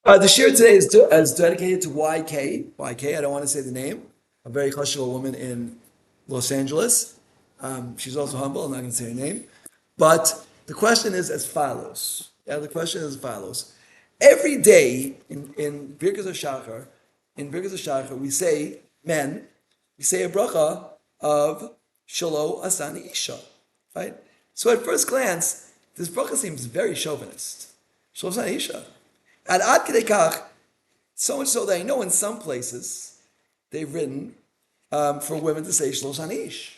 The shir today is dedicated to YK. YK, I don't want to say the name. A very chashuva woman in Los Angeles. She's also humble. I'm not going to say her name. But the question is as follows. Yeah, the question is as follows. Every day in Birkas HaShachar, we say, men, we say a bracha of Shalo Asani Isha. Right? So at first glance, this bracha seems very chauvinist. Shalo Asani Isha. And ad kedei kach, so much so that I know in some places they've written for women to say shlosh anish,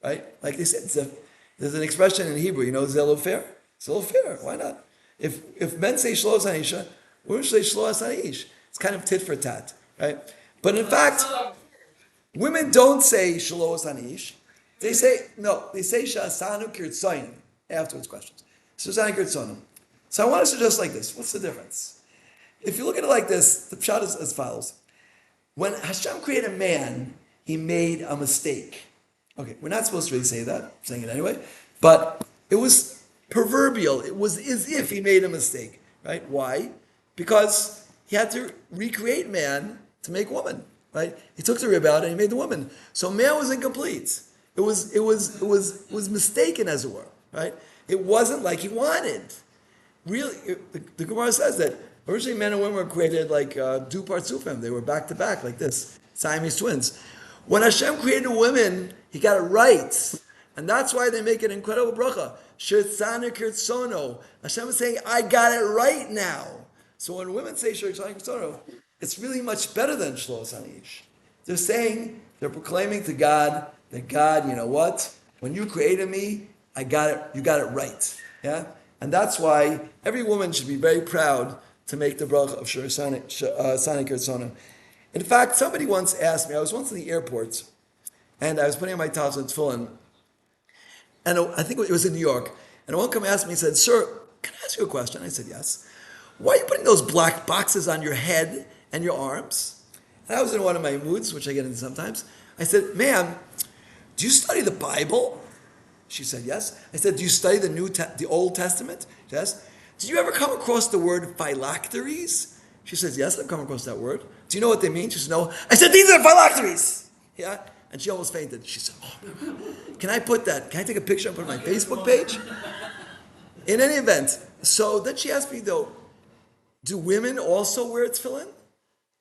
right? Like they said, there's an expression in Hebrew, zelo fair. Zelo fair, why not? If men say shlosh anisha, women should say shlosh anish. It's kind of tit for tat, right? But in fact, women don't say shlosh anish. They say shasanu kirtzonim afterwards questions. Shasanu kirtzonim. So I want to suggest like this. What's the difference? If you look at it like this, the pshat is as follows. When Hashem created man, he made a mistake. Okay, we're not supposed to really say that. I'm saying it anyway. But it was proverbial. It was as if he made a mistake. Right? Why? Because he had to recreate man to make woman. Right? He took the rib out and he made the woman. So man was incomplete. It was mistaken, as it were. Right? It wasn't like he wanted. Really, the Gemara says that originally men and women were created like du partsufim. They were back to back like this, Siamese twins. When Hashem created women, He got it right, and that's why they make an incredible bracha. Shirtzana kirtzono. Hashem is saying, "I got it right now." So when women say Shirtzana kirtzono, it's really much better than shlos anish. They're proclaiming to God that God, you know what? When you created me, I got it. You got it right. Yeah. And that's why every woman should be very proud to make the bracha of Shirtzana Kirtzona. In fact, somebody once asked me, I was once in the airport, and I was putting on my towels and tefillin, and I think it was in New York, and one come asked me, he said, "Sir, can I ask you a question?" I said, "Yes." "Why are you putting those black boxes on your head and your arms?" And I was in one of my moods, which I get into sometimes. I said, "Ma'am, do you study the Bible?" She said, "Yes." I said, "Do you study the Old Testament?" "Yes." "Did you ever come across the word phylacteries?" She says, "Yes, I've come across that word." "Do you know what they mean?" She says, "No." I said, "These are phylacteries." Yeah? And she almost fainted. She said, "Oh, can I put that? Can I take a picture and put it on my Facebook page?" In any event, so then she asked me though, "Do women also wear tefillin?"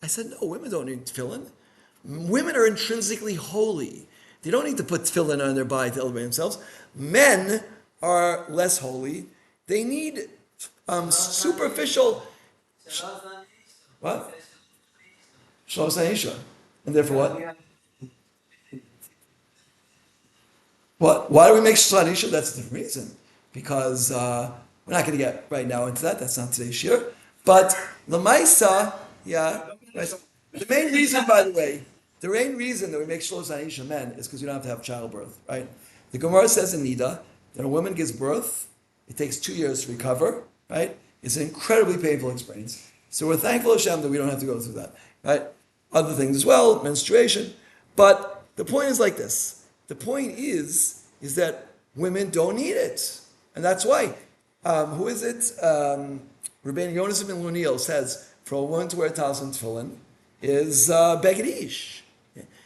I said, "No, women don't need tefillin. Women are intrinsically holy. They don't need to put tefillin on their body to elevate themselves. Men are less holy. They need superficial." What? Shlos Aisha. And therefore what? What? Why do we make Shlos Aisha? That's the reason. Because we're not going to get right now into that. That's not today's shir. But Lamaisa, yeah. Right. The main reason, by the way, the main reason that we make Shlos Aisha men is because you don't have to have childbirth, right? The Gemara says in Nida that a woman gives birth, it takes 2 years to recover, right? It's an incredibly painful experience. So we're thankful Hashem that we don't have to go through that, right? Other things as well, menstruation. But the point is like this. The point is that women don't need it. And that's why, who is it? Rabbeinu Yonas ben Luniel says, for a woman to wear talis and tefillin is beged ish.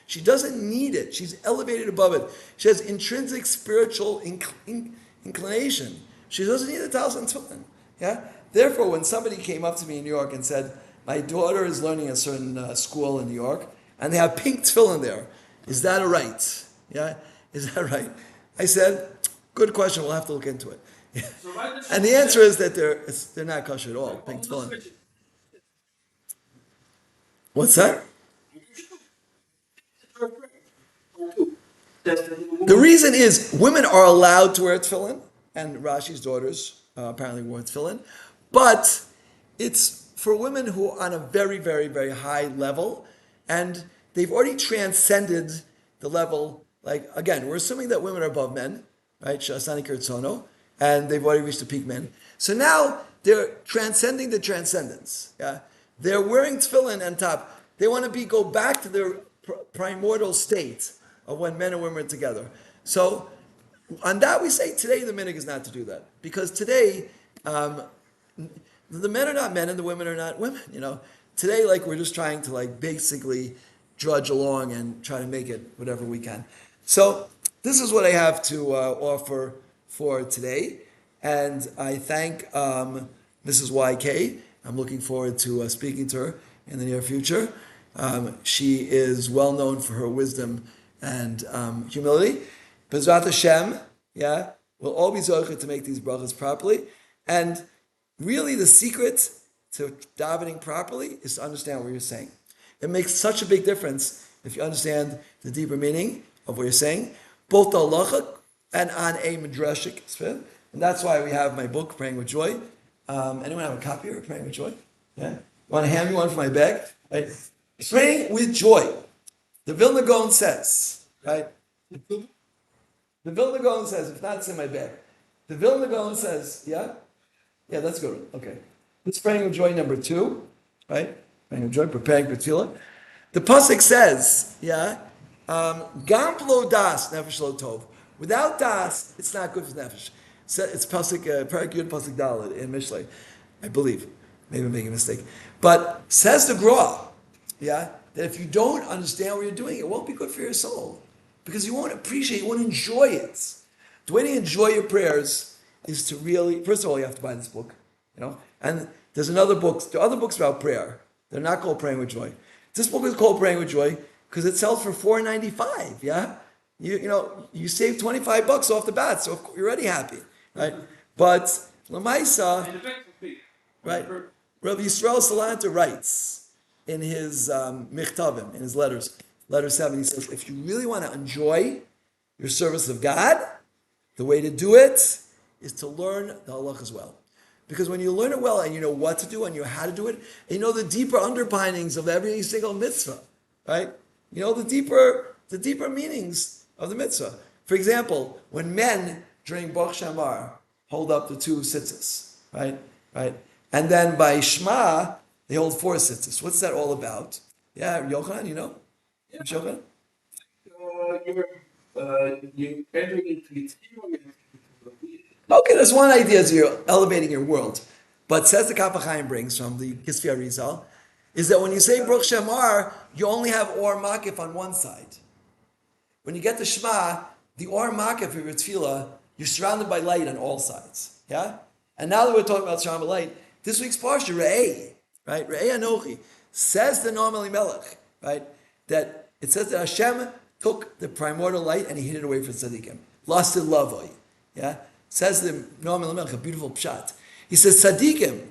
She doesn't need it. She's elevated above it. She has intrinsic spiritual inclination. She doesn't need the talis and tefillin. Yeah? Therefore, when somebody came up to me in New York and said, "My daughter is learning at a certain school in New York, and they have pink tefillin there. Is that a right? Yeah, is that right?" I said, "Good question. We'll have to look into it." And the answer is that they're not kosher at all. Pink tefillin. What's that? The reason is women are allowed to wear tefillin, and Rashi's daughters apparently wore tefillin, but it's for women who are on a very, very, very high level, and they've already transcended the level. Like again, we're assuming that women are above men, right? Shasani Kirtzono, and they've already reached the peak men. So now they're transcending the transcendence. Yeah, they're wearing tefillin on top. They want to go back to their primordial state of when men and women are together. So on that we say today the minhag is not to do that, because today the men are not men and the women are not women. Today, like we're just trying to like basically drudge along and try to make it whatever we can. So this is what I have to offer for today, and I thank Mrs. YK. I'm looking forward to speaking to her in the near future. She is well known for her wisdom and humility. Bezrat Hashem, yeah, we'll all be zocher to make these brachas properly. And really the secret to davening properly is to understand what you're saying. It makes such a big difference if you understand the deeper meaning of what you're saying, both the halacha and on a midrashic spin. And that's why we have my book, Praying with Joy. Anyone have a copy of Praying with Joy? Yeah? You want to hand me one from my bag? Right? Praying with Joy. The Vilna Gaon says, right? The Vilna Gaon says, if not, it's in my bag. The Vilna Gaon says, yeah? Yeah, that's good. Okay. It's Praying with Joy number 2, right? Praying with Joy, preparing for tefillah. The pasuk says, yeah, Gam lo das nefesh lo tov. Without das, it's not good for nefesh. It's pasuk Parak Yud pasuk Daled in Mishlei, I believe. Maybe I'm making a mistake. But says the Gra, yeah, that if you don't understand what you're doing, it won't be good for your soul. Because you won't appreciate, you won't enjoy it. The way to enjoy your prayers is to really, first of all, you have to buy this book, And there's there are other books about prayer. They're not called Praying with Joy. This book is called Praying with Joy because it sells for $4.95. Yeah, you save $25 off the bat, so you're already happy, right? But Lamaisa, right? Rabbi Yisrael Salanter writes in his Michtavim, in his letters, letter 7, he says, if you really want to enjoy your service of God, the way to do it is to learn the halach as well. Because when you learn it well and you know what to do and you know how to do it, and you know the deeper underpinnings of every single mitzvah, right? You know the deeper meanings of the mitzvah. For example, when men during Baruch Shamar hold up the 2 tzitzis, right? And then by Shema, they hold 4 tzitzis. What's that all about? Yeah, Yochanan, you know? Yeah. Yochanan? You're entering into Yitzchak. Okay, that's one idea as you're elevating your world. But says the Kaf HaChaim brings from the Kisvei Arizal, is that when you say Baruch Shamar, you only have Or Makif on one side. When you get the Shema, the Or Makif of your tefillah, you're surrounded by light on all sides. Yeah? And now that we're talking about surrounded by light, this week's parsha, Re'eh, right? Re'eh Anochi, says the Noam Elimelech, right? That it says that Hashem took the primordial light and he hid it away from tzaddikim. Lost it lavoi. Yeah? Says the Noam Elimelech, a beautiful pshat. He says tzaddikim,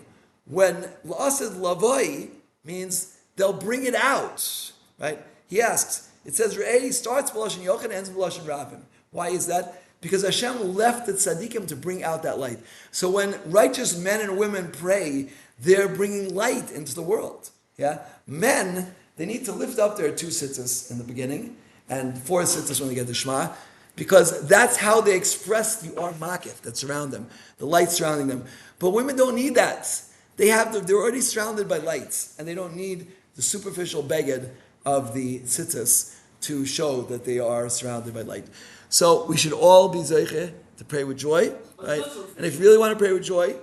when la'asid lavoi means they'll bring it out, right? He asks, it says Re'eh starts b'lashon Yochanan and ends b'lashon Ravim. Why is that? Because Hashem left the tzaddikim to bring out that light. So when righteous men and women pray, they're bringing light into the world. Yeah, men, they need to lift up their 2 tzitzis in the beginning and 4 tzitzis when they get the Shema, because that's how they express the Or Makif that surround them, the light surrounding them. But women don't need that. They're already surrounded by lights, and they don't need the superficial beged of the tzitzis to show that they are surrounded by light. So we should all be zeiche to pray with joy, right? And if you really want to pray with joy,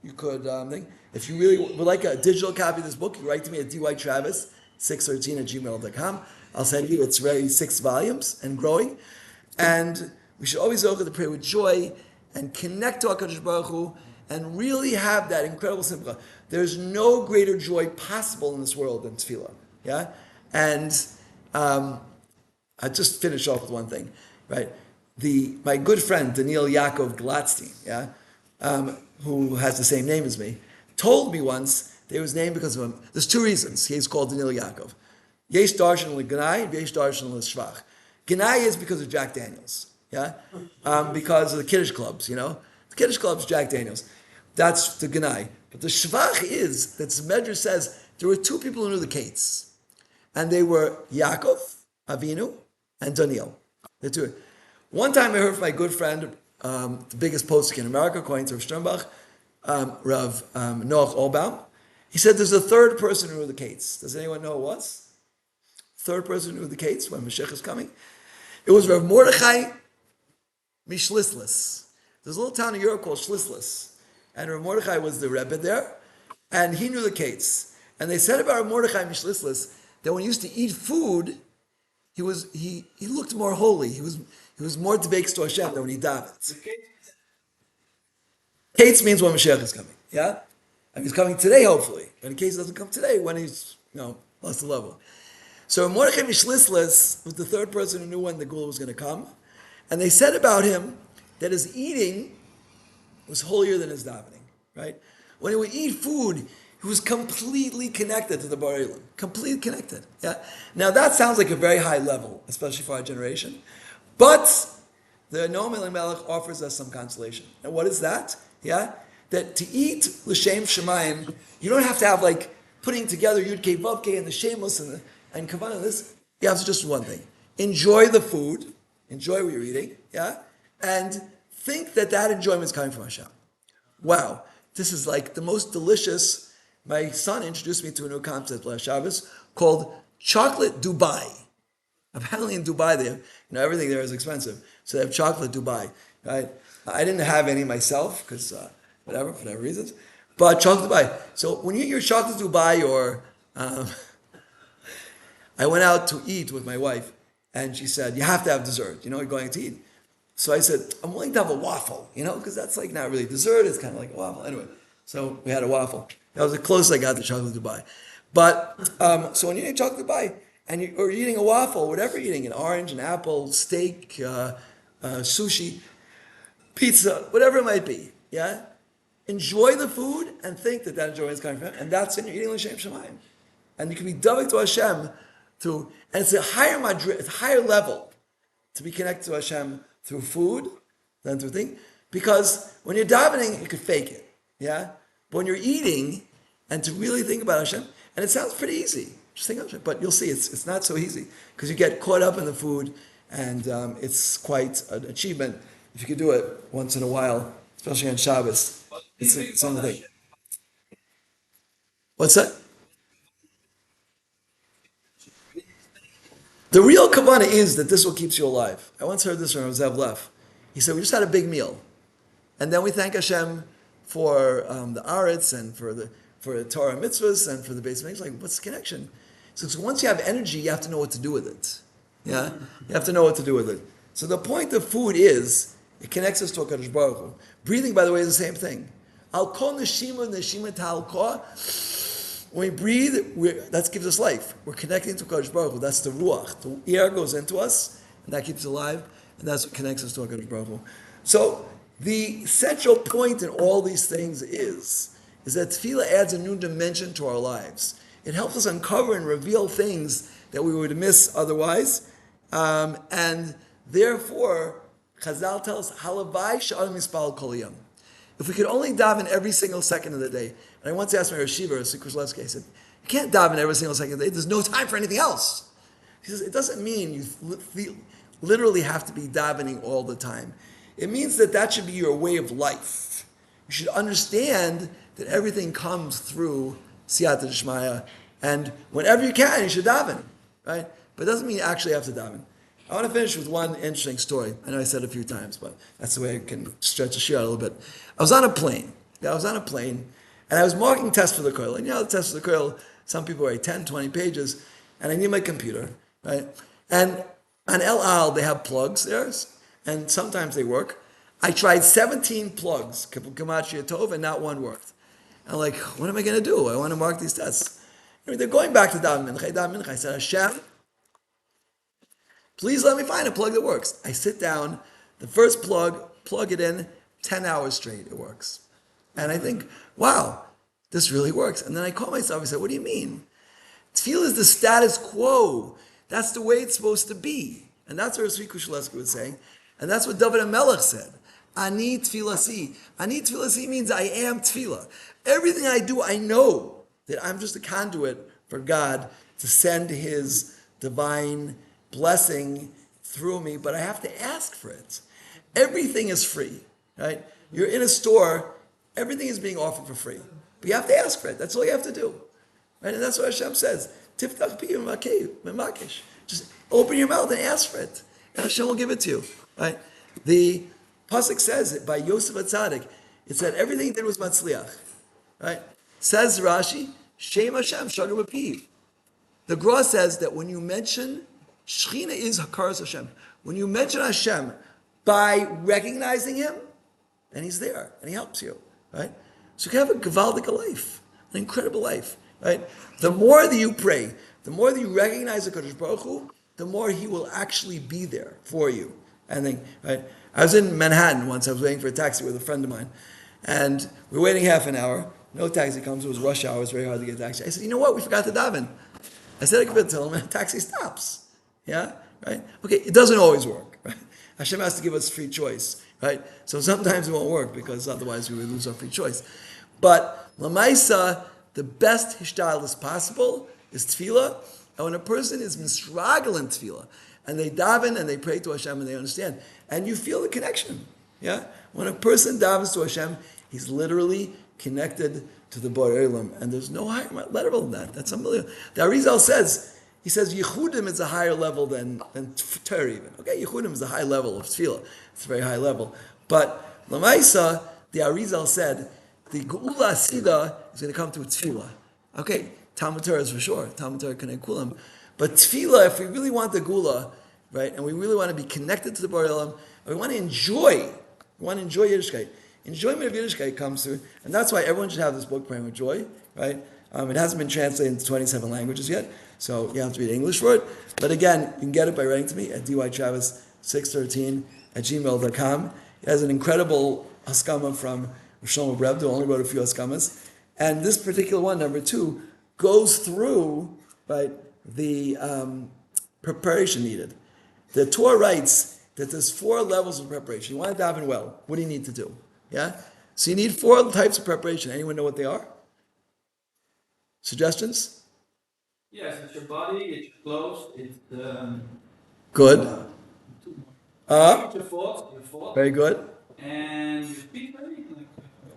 you could think. If you really would like a digital copy of this book, you can write to me at dytravis613@gmail.com. I'll send you. It's really 6 volumes and growing. And we should always go to pray with joy and connect to HaKadosh Baruch Hu and really have that incredible simcha. There's no greater joy possible in this world than tefillah. Yeah? And I just finish off with one thing, right? My good friend Daniel Yaakov Glatstein, yeah, who has the same name as me, told me once that he was named because of him. There's 2 reasons he's called Daniel Yaakov. Yesh darshan l'ganai, yesh darshan l'shvach. Ganai is because of Jack Daniels, yeah, because of the Kiddush clubs, The Kiddush clubs, Jack Daniels. That's the ganai. But the shvach is that the Medrash says there were 2 people who knew the Kates, and they were Yaakov Avinu and Daniel. The 2. One time I heard from my good friend, the biggest postik in America, according to Rav Sternbach, Rav Noach Olbaum. He said there's a 3rd person who knew the Kates. Does anyone know who it was? 3rd person who knew the Kates when Mashiach is coming? It was Rav Mordechai Mishlislis. There's a little town in Europe called Shlislis. and Rav Mordechai was the Rebbe there, and he knew the case. And they said about Rav Mordechai Mishlislis that when he used to eat food, he looked more holy. He was more debakes to Hashem than when he davened. Kates means when Mashiach is coming. Yeah, and he's coming today, hopefully. But in case he doesn't come today, when he's lost the level. So Mordechai Mishlislis was the third person who knew when the Gula was going to come, and they said about him that his eating was holier than his davening. Right? When he would eat food, he was completely connected to the Bar Olam. Completely connected. Yeah. Now that sounds like a very high level, especially for our generation. But the Noam Elimelech offers us some consolation. And what is that? Yeah? That to eat l'shem shemayim, you don't have to have like putting together Yud Kei Vav Kei and the shameless and kavanah. This you have to just do one thing: enjoy the food, enjoy what you're eating, yeah, and think that enjoyment is coming from Hashem. Wow, this is like the most delicious. My son introduced me to a new concept last Shabbos called chocolate Dubai. Apparently in Dubai, everything there is expensive, so they have chocolate Dubai. Right? I didn't have any myself because for whatever reasons. But chocolate Dubai. So when you eat your chocolate Dubai, or I went out to eat with my wife, and she said, "You have to have dessert. You're going to eat." So I said, "I'm willing to have a waffle, because that's like not really dessert. It's kind of like a waffle." Anyway, so we had a waffle. That was the closest I got to chocolate Dubai. But so when you eat chocolate Dubai and you're eating a waffle, whatever you're eating, an orange, an apple, steak, sushi, pizza, whatever it might be, yeah. Enjoy the food and think that enjoyment is coming from Him, and that's when you're eating l'shem shemayim. And you can be davik to Hashem and it's a higher madrid, it's a higher level to be connected to Hashem through food than through things. Because when you're davening, you could fake it, yeah. But when you're eating and to really think about Hashem, and it sounds pretty easy, just think of Hashem, but you'll see it's not so easy because you get caught up in the food, and it's quite an achievement if you could do it once in a while, especially on Shabbos. It's something. What's that? The real kavanah is that this is what keeps you alive. I once heard this from Zev Leff. He said, we just had a big meal. And then we thank Hashem for the Aretz and for the Torah mitzvahs and for the basic things. Like, what's the connection? So once you have energy, you have to know what to do with it. Yeah? You have to know what to do with it. So the point of food is, it connects us to HaKadosh Baruch Hu. Breathing, by the way, is the same thing. Al kol neshima ta'al kol. When we breathe, that gives us life. We're connecting to HaKadosh Baruch Hu. That's the ruach. The air goes into us, and that keeps us alive, and that's what connects us to HaKadosh Baruch Hu. So the central point in all these things is that tefillah adds a new dimension to our lives. It helps us uncover and reveal things that we would miss otherwise, and therefore, Chazal tells us, "Halavai she'adam yispal kol yom." If we could only daven every single second of the day, and I once asked my Rashiva, Sikrushlevsky, I said, "You can't daven every single second of the day. There's no time for anything else." He says, "It doesn't mean you literally have to be davening all the time. It means that should be your way of life. You should understand that everything comes through siyata d'shmaya, and whenever you can, you should daven, right? But it doesn't mean you actually have to daven." I want to finish with one interesting story. I know I said it a few times, but that's the way I can stretch the share a little bit. I was on a plane. And I was marking tests for the Koil. And the tests for the Koil, some people write 10, 20 pages, and I need my computer, right? And on El Al, they have plugs there, and sometimes they work. I tried 17 plugs, Gematria Tov, and not one worked. I'm like, what am I going to do? I want to mark these tests. Anyway, they're going back to Daven Mincha. I said, Hashem, please let me find a plug that works. I sit down, the first plug it in, 10 hours straight, it works. And I think, wow, this really works. And then I call myself, I said, what do you mean? Tefillah is the status quo. That's the way it's supposed to be. And that's what Tzvi Kushelevsky was saying. And that's what David HaMelech said. Ani tefillasi. Ani tefillasi means I am tefillah. Everything I do, I know that I'm just a conduit for God to send His divine blessing through me, but I have to ask for it. Everything is free, right? You're in a store, everything is being offered for free, but you have to ask for it. That's all you have to do, right? And that's what Hashem says. Tiftach pi v'makesh. Just open your mouth and ask for it, and Hashem will give it to you, right? The pasuk says it by Yosef HaTzadik. It said everything he did was matzliach. Right? Says Rashi, Shem Hashem, Shagam Apiv. The Gra says that when you mention, Shechina is Hakaras Hashem. When you mention Hashem by recognizing Him, then He's there and He helps you, right? So you can have a gewaldige life, an incredible life, right? The more that you pray, the more that you recognize the Kadosh Baruch Hu, the more He will actually be there for you. And then, right? I was in Manhattan once. I was waiting for a taxi with a friend of mine, and we were waiting half an hour. No taxi comes. It was rush hour. It was very hard to get a taxi. I said, you know what? We forgot to daven. I said, I could tell him, and a taxi stops. Yeah? Right? Okay, it doesn't always work. Right? Hashem has to give us free choice. Right? So sometimes it won't work because otherwise we would lose our free choice. But Lamaisa, the best hishtadlus possible is tefillah. And when a person is misragel in tefillah, and they daven and they pray to Hashem and they understand, and you feel the connection. Yeah? When a person davens to Hashem, he's literally connected to the Borei Olam, and there's no higher level than that. That's unbelievable. The Arizal says, he says Yechudim is a higher level than Torah even. Okay, Yechudim is a high level of tefillah. It's a very high level. But Lamaisa, the Arizal said, the Geula Asida is going to come through tefillah. Okay, Talmud Torah is for sure. Talmud Torah Kanei Kulam. But tefillah, if we really want the Geula, right, and we really want to be connected to the Borei Olam, and we want to enjoy Yiddishkeit. Enjoyment of Yiddishkeit comes through, and that's why everyone should have this book, Praying with Joy, right? It hasn't been translated into 27 languages yet, so you have to read English for it. But again, you can get it by writing to me at dytravis613@gmail.com. It has an incredible haskama from Shlomo Breb, who only wrote a few haskamas. And this particular one, number 2, goes through, right, the preparation needed. The Torah writes that there's 4 levels of preparation. You want to daven well. What do you need to do? Yeah? So you need 4 types of preparation. Anyone know what they are? Suggestions? Yes, it's your body, it's your clothes, it's Good. your thoughts, Very good. and your feet, maybe?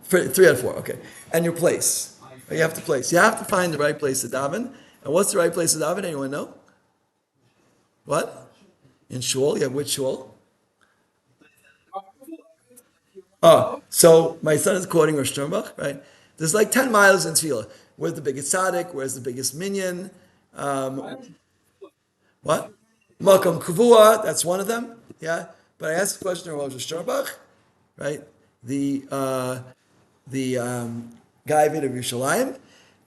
3 out of 4, okay. And your place. You have to place. You have to find the right place to daven. And what's the right place to daven? Anyone know? What? In shul? Yeah, which shul? Oh, so my son is quoting Rosh Sternbach, right? There's like 10 miles in tefillah. Where's the biggest tzaddik? Where's the biggest minyan? What? Malkam Kavua, that's one of them. Yeah? But I asked the question of Rosh Sternbach, right? The Gaivid of Yerushalayim,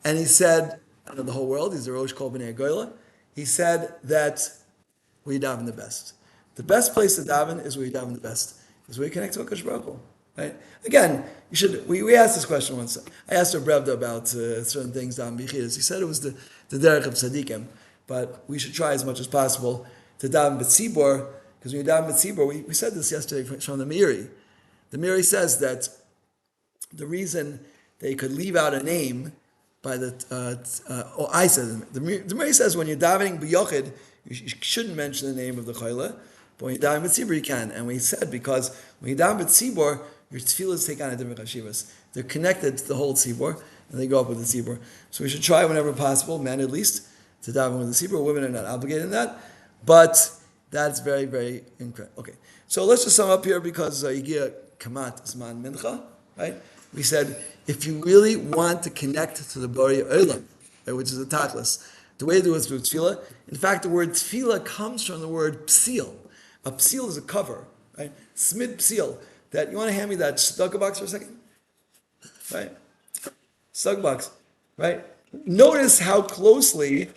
and he said, out of the whole world, he's the Rosh Kol B'nai Goyla, he said that we daven the best. The best place to daven is where you daven the best. Is where you connect to HaKadosh Baruch Hu. Right? Again, you should. We asked this question once. I asked Brevda about certain things down Bichidas. He said it was the derech of tzaddikim, but we should try as much as possible to daven b'tzibor, because when you daven b'tzibor, we said this yesterday from the Meiri. The Meiri says that the reason they could leave out a name by the I said the Meiri says when you're davening b'yochid, you shouldn't mention the name of the chayla, but when you daven b'tzibor you can. And we said because when you daven b'tzibor, your tefillahs take on a different chashivas. They're connected to the whole tzibor, and they go up with the tzibor. So we should try whenever possible, men at least, to daven with the tzibor. Women are not obligated in that, but that's very, very incredible. Okay, so let's just sum up here because Yigia Kamat Zman Mincha, right? We said if you really want to connect to the Borei Olam, which is the tachlis, the way to do it is through tefillah. In fact, the word tefillah comes from the word psil. A psil is a cover, right? Smid psil. That you want to hand me that tzedakah box for a second, right? Tzedakah box, right? Notice how closely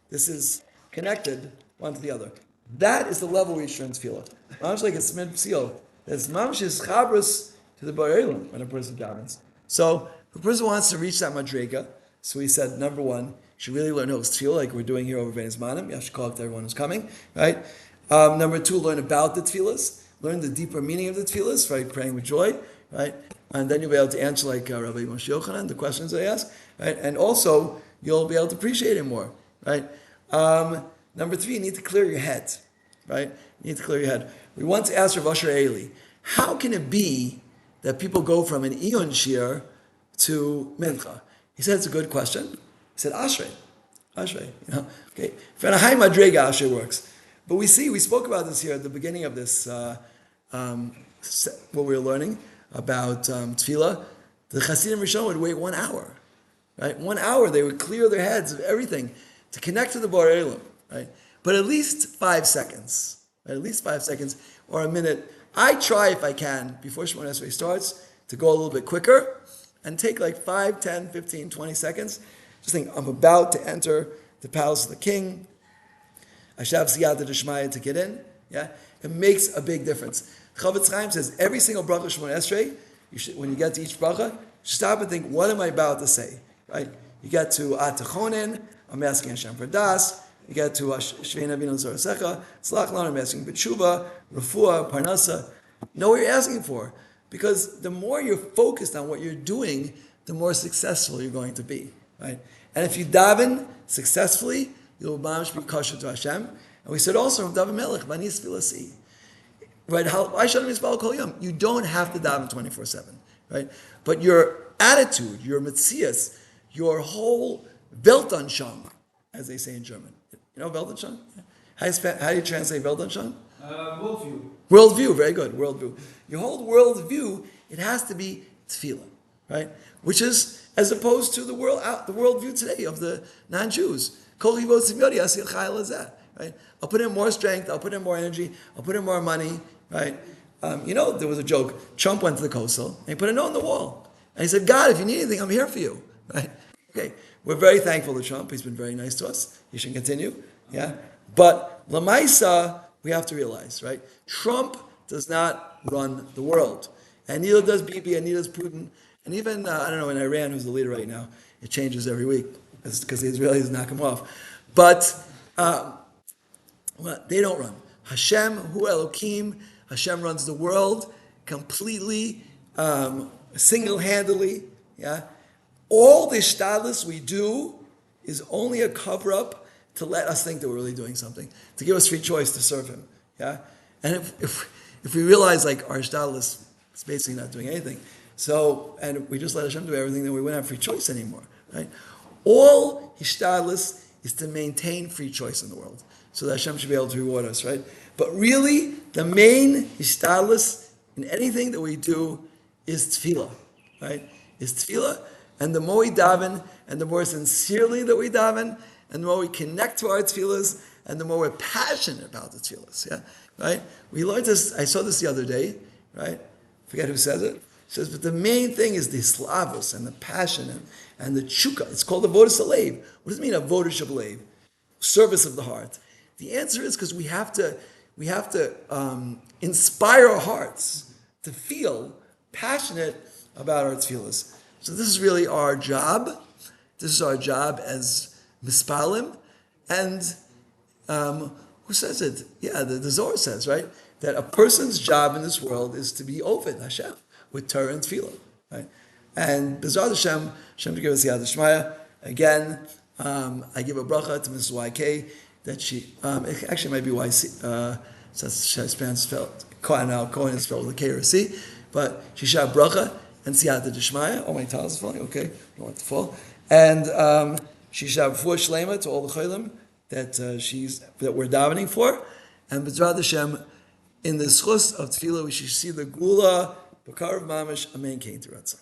this is connected one to the other. That is the level we reach in tefillah. Mamish like a smid psil. That's mamish is chabras to the Borei Olam when a person davens. So if a person wants to reach that madrega, so we said number 1, you should really learn Hilchos Tefillah like we're doing here over Bein Zmanim. You have to call it to everyone who's coming, right? Number 2, learn about the tefillahs. Learn the deeper meaning of the tefillahs, right? Praying with joy, right? And then you'll be able to answer like Rabbi Moshe Yochanan, the questions they ask, right? And also, you'll be able to appreciate it more, right? Number 3, you need to clear your head, right? You need to clear your head. We want to ask Rav Asher Eli, how can it be that people go from an Eon Shir to Mincha? He said it's a good question. He said, Ashrei, you know? Okay, for a high madrega, Ashrei works. But we spoke about this here at the beginning of this, what we were learning. tefillah, the Hasidim Rishon would wait 1 hour, right? 1 hour, they would clear their heads of everything to connect to the Borei Olam, right? But at least 5 seconds, right? At least 5 seconds or a minute. I try, if I can, before Shemona Esrei starts, to go a little bit quicker and take like 5, 10, 15, 20 seconds. Just think, I'm about to enter the palace of the king. I should have siyata d'shmaya to get in. Yeah, it makes a big difference. Chavetz Chaim says every single bracha Shemona Esrei, when you get to each bracha, you should stop and think, what am I about to say? Right? You get to Atachonen, I'm asking Hashem for das. You get to Shveina Bino Zorasecha, Tzlach Lana, I'm asking B'tshuva, Refuah, Parnasa. Know what you're asking for. Because the more you're focused on what you're doing, the more successful you're going to be. Right? And if you daven successfully, you'll be kosher to Hashem. And we said also from David Melech, Vanis Filasi. Right? Why should I mispal kol yom? You don't have to daven 24/7. Right? But your attitude, your metzias, your whole Weltanschauung, as they say in German. You know Weltanschauung? How do you translate Weltanschauung? Worldview. Worldview, very good. Worldview. Your whole worldview, it has to be tefillah, right? Which is as opposed to the worldview today of the non-Jews. Right? I'll put in more strength. I'll put in more energy. I'll put in more money. Right? There was a joke. Trump went to the Kosel and he put a note on the wall, and he said, "God, if you need anything, I'm here for you." Right? Okay. We're very thankful to Trump. He's been very nice to us. He should continue. Yeah. But Lamaisa, we have to realize, right? Trump does not run the world. And neither does Bibi, and neither does Putin. And even, I don't know, in Iran, who's the leader right now, it changes every week because the Israelis knock him off. But they don't run. Hashem, Hu Elokim, Hashem runs the world completely, single-handedly. Yeah. All the shtadlis we do is only a cover-up to let us think that we're really doing something, to give us free choice to serve Him. Yeah, and if we realize like our shtadlis is basically not doing anything, so and we just let Hashem do everything, then we wouldn't have free choice anymore. Right? All shtadlis is to maintain free choice in the world, so that Hashem should be able to reward us. Right? But really, the main shtadlis in anything that we do is tefillah. Right? Is tefillah. And the more we daven, and the more sincerely that we daven, and the more we connect to our tefillahs, and the more we're passionate about the tefillahs. Yeah, right. We learned this. I saw this the other day. Right. Forget who says it. It says, but the main thing is the slavus and the passion and the chukka. It's called the avodas halev. What does it mean, avodas halev? Service of the heart. The answer is because we have to inspire our hearts to feel passionate about our tefillahs. So this is really our job. This is our job as mispalim. And who says it? Yeah, the Zohar says, right? That a person's job in this world is to be Ovid Hashem with Torah and Tefillah. Right? And B'ezrat Hashem, Hashem to give us Yad Shmaya. Again, I give a bracha to Mrs. YK that she, it actually might be YC, spelled Cohen is spelled with a K or a C, but she should have bracha and siyata d'shmaya. Oh, my tiles is falling. Okay, I don't want it to fall. And she should have refuah shlema to all the chaylim that we're davening for. And b'ezrat Hashem, in the schus of tefillah, we should see the gula, b'karav mamish, amen, kein tiratzah.